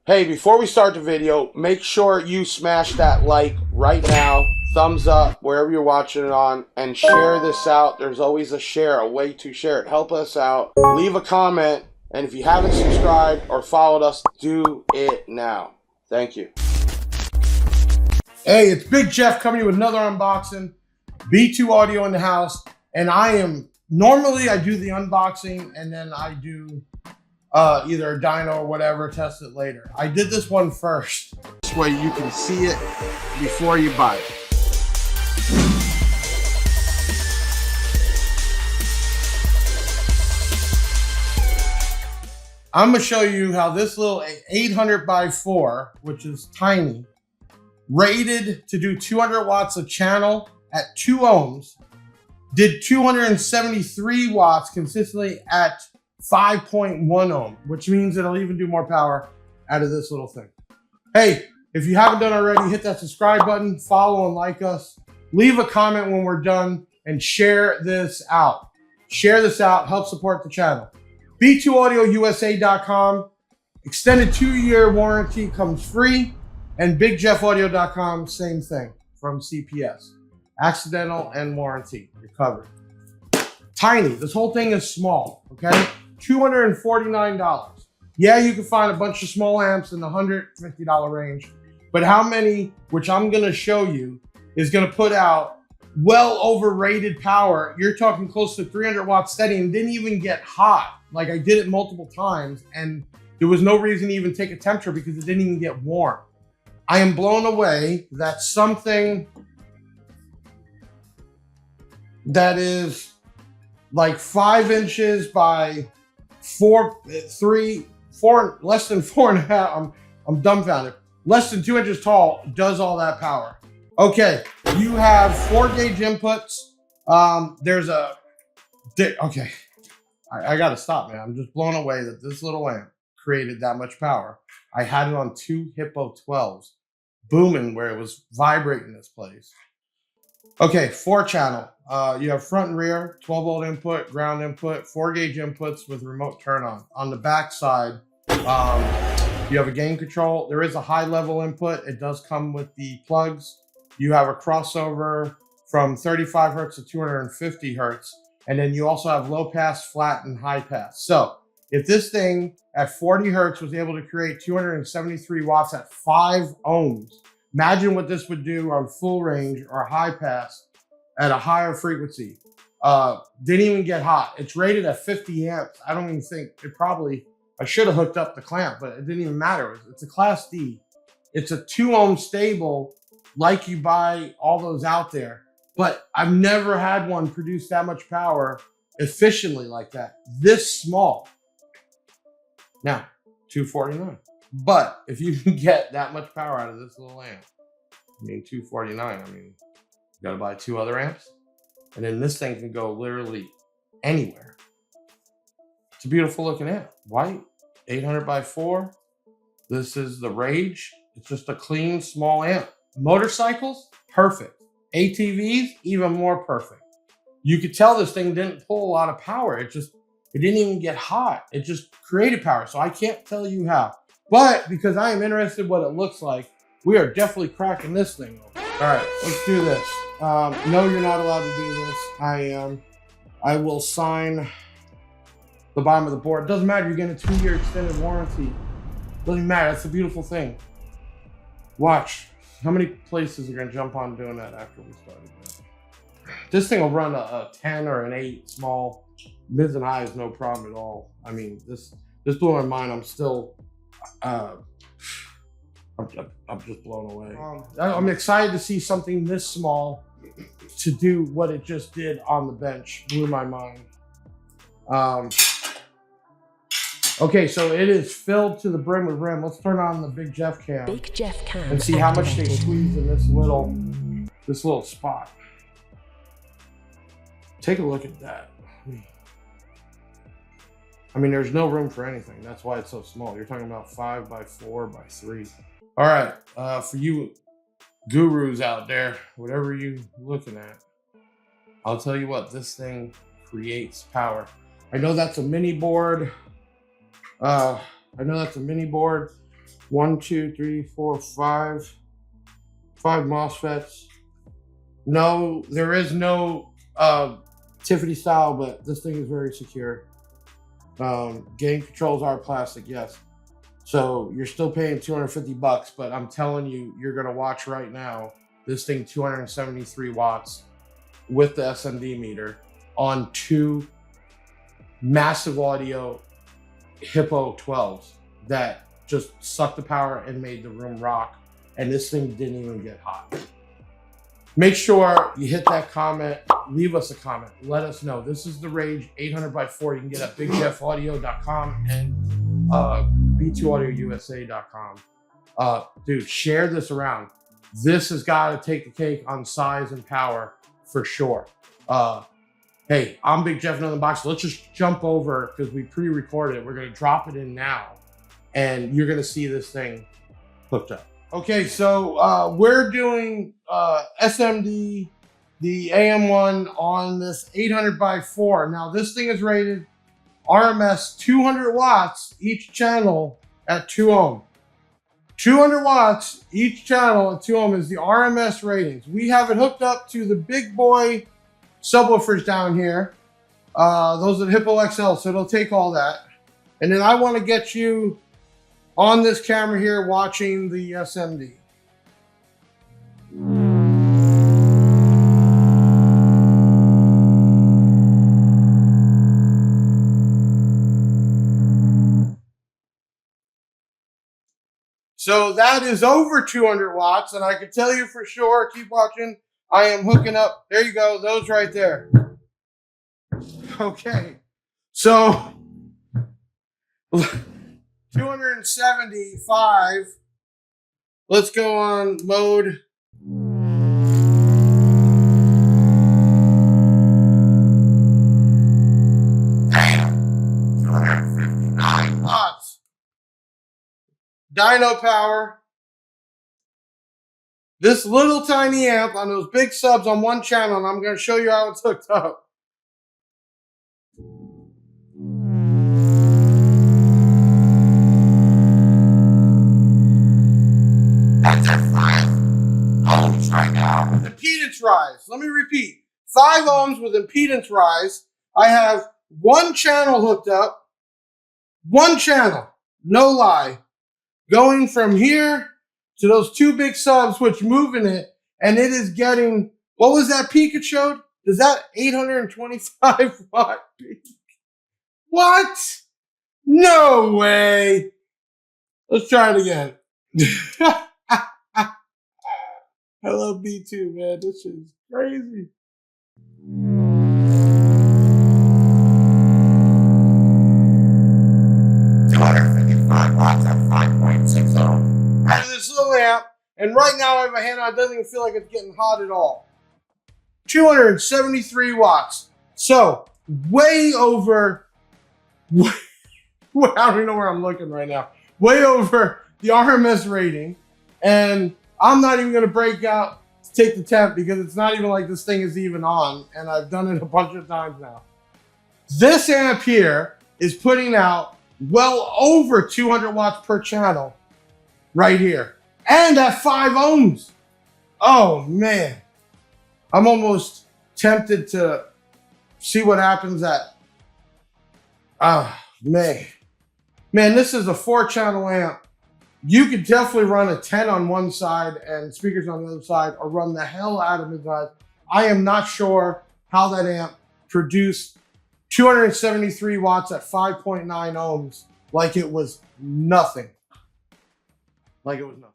Hey, before we start the video, make sure you smash that like right now, thumbs up wherever you're watching it on, and share this out. There's always a share, a way to share it. Help us out. Leave a comment, and if you haven't subscribed or followed us, do it now. Thank you. Hey, it's Big Jeff coming to you with another unboxing. B2 Audio in the house, and normally I do the unboxing and then I do either a dyno or whatever, test it later. I did this one first. This way you can see it before you buy it. I'm gonna show you how this little 800x4, which is tiny, rated to do 200 watts of channel at 2 ohms, did 273 watts consistently at 5.1 ohm, which means it'll even do more power out of this little thing. Hey, if you haven't done already, hit that subscribe button, follow and like us, leave a comment when we're done, and share this out. Share this out, help support the channel. B2AudioUSA.com, extended 2-year warranty comes free, and BigJeffAudio.com, same thing from CPS. Accidental and warranty, you're covered. Tiny, this whole thing is small, okay? $249. Yeah, you can find a bunch of small amps in the $150 range, but how many, which I'm gonna show you, is gonna put out well overrated power? You're talking close to 300 watts steady and didn't even get hot. Like, I did it multiple times and there was no reason to even take a temperature because it didn't even get warm. I am blown away that something that is like 5 inches by less than 4.5. I'm dumbfounded. Less than 2 inches tall does all that power. Okay, you have 4 gauge inputs. Okay, I gotta stop, man. I'm just blown away that this little amp created that much power. I had it on 2 Hippo 12s, booming where it was vibrating this place. Okay, 4 channel. You have front and rear, 12 volt input, ground input, 4 gauge inputs with remote turn on. On the back side, you have a gain control. There is a high level input. It does come with the plugs. You have a crossover from 35 hertz to 250 hertz. And then you also have low pass, flat, and high pass. So if this thing at 40 hertz was able to create 273 watts at 5 ohms, imagine what this would do on full range or high pass at a higher frequency. Didn't even get hot. It's rated at 50 amps. I don't even think I should have hooked up the clamp, but it didn't even matter. It's a class D. It's a 2 ohm stable, like you buy all those out there. But I've never had one produce that much power efficiently like that, this small. Now, $249. But if you can get that much power out of this little amp, I mean, $249, I mean, you gotta buy 2 other amps. And then this thing can go literally anywhere. It's a beautiful looking amp. White, 800x4. This is the Rage. It's just a clean, small amp. Motorcycles, perfect. ATVs, even more perfect. You could tell this thing didn't pull a lot of power. It didn't even get hot. It just created power. So I can't tell you how. But because I am interested in what it looks like, we are definitely cracking this thing open. All right, let's do this. No, you're not allowed to do this. I am. I will sign the bottom of the board. It doesn't matter. You're getting a 2-year extended warranty. Doesn't matter. That's a beautiful thing. Watch. How many places are going to jump on doing that after we started that? This thing will run a 10 or an 8 small. Mids and highs, no problem at all. I mean, this blew my mind. I'm still, I'm just blown away. I'm excited to see something this small to do what it just did on the bench. Blew my mind. Okay, so it is filled to the brim with rim. Let's turn on the Big Jeff cam. Big Jeff cam. And see how much they squeeze in this little spot. Take a look at that. I mean, there's no room for anything. That's why it's so small. You're talking about 5x4x3. All right, for you gurus out there, whatever you're looking at, I'll tell you what, this thing creates power. I know that's a mini board. 1, 2, 3, 4, 5 MOSFETs. No, there is no Tiffany style, but this thing is very secure. Gain controls are plastic, yes. So you're still paying $250, but I'm telling you, you're gonna watch right now. This thing 273 watts with the SMD meter on 2 massive audio Hippo 12s that just sucked the power and made the room rock. And this thing didn't even get hot. Make sure you hit that comment, leave us a comment, let us know. This is the RAGE-MI-800.4. You can get it at bigjeffaudio.com and b2audiousa.com. Dude, share this around. This has got to take the cake on size and power for sure. Hey, I'm Big Jeff Another Unboxing. Let's just jump over because we pre-recorded it. We're going to drop it in now and you're going to see this thing hooked up. Okay, so we're doing SMD, the AM1 on this 800x4. Now this thing is rated RMS 200 watts each channel at 2 ohm. 200 watts each channel at 2 ohm is the RMS ratings. We have it hooked up to the big boy subwoofers down here. Those are the Hippo XL, so it'll take all that. And then I want to get you on this camera here watching the SMD. So that is over 200 watts, and I can tell you for sure, keep watching, I am hooking up, there you go, those right there. Okay, so 275, let's go on mode. Damn, 259 watts. Dyno power. This little tiny amp on those big subs on one channel, and I'm going to show you how it's hooked up. That's at 5 ohms right now. Impedance rise. Let me repeat. 5 ohms with impedance rise. I have one channel hooked up. One channel. No lie. Going from here to those 2 big subs, which move in it, and it is getting, what was that peak it showed? Is that 825 watt peak? What? No way. Let's try it again. I love B2, man. This shit is crazy. Watts at 5.6 ohms. Out of this little amp, and right now I have a hand on it, doesn't even feel like it's getting hot at all. 273 watts. So, way over, I don't even know where I'm looking right now. Way over the RMS rating. And I'm not even going to break out to take the temp because it's not even like this thing is even on. And I've done it a bunch of times now. This amp here is putting out well over 200 watts per channel right here. And at 5 ohms. Oh, man. I'm almost tempted to see what happens at, man. Man, this is a 4-channel amp. You could definitely run a 10 on one side and speakers on the other side, or run the hell out of it. I am not sure how that amp produced 273 watts at 5.9 ohms like it was nothing. Like it was nothing.